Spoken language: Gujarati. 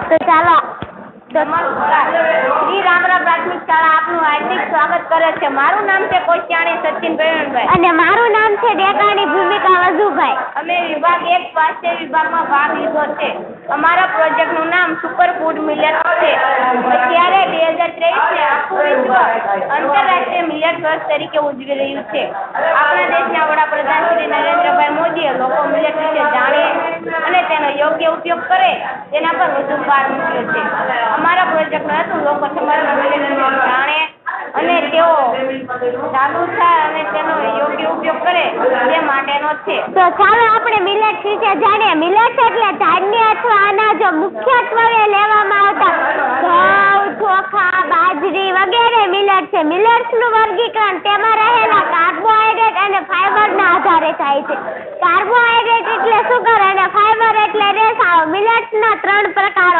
તો ચાલો નમસ્કાર. શ્રી રામરામ પ્રાથમિક શાળા આપનું હાર્દિક સ્વાગત કરે છે. મારું નામ છે કોશિયાણી સચિન પ્રવીણભાઈ અને મારું નામ છે ડેકાણી ભૂમિકા વજુભાઈ. અમે વિભાગ 1 સ્વાસ્થ્ય વિભાગમાં ભાગ લીધો છે. અમારા પ્રોજેક્ટનું નામ સુપર ફૂડ મિલેટ છે. અત્યારે 2023 આખું વિશ્વ આંતરરાષ્ટ્રીય મિલેટ વર્ષ તરીકે ઉજવી રહ્યું છે. આપણા દેશના વડાપ્રધાન શ્રી નરેન્દ્રભાઈ મોદીએ લોકો મિલેટ વિશે જાણે અને તેનો યોગ્ય ઉપયોગ કરે તેના પર વધુ ભાર મૂક્યો છે. અમારા પ્રોજેક્ટનું હતું લોકો સમાજમાં મિલેટ વિશે જાણે અને તેઓ જાગૃત થાય અને તેનો યોગ્ય ઉપયોગ કરે તે માટેનો છે. તો ચાલો આપણે મિલેટ વિશે જાણીએ. મિલેટ એટલે ધાન્ય અથવા અનાજો મુખ્યત્વે લેવામાં આવતા ઘઉં, ચોખા, બાજરી વગેરે મિલેટ છે. મિલેટ્સનું વર્ગીકરણ તેમાં રહેલા કાર્બોહાઈડ્રેટ અને ફાઈબરના આધારે થાય છે. કાર્બોહાઈડ્રેટ એટલે સુગર અને ફાઈબર એટલે રેસાઓ. મિલેટ્સના 3 પ્રકારો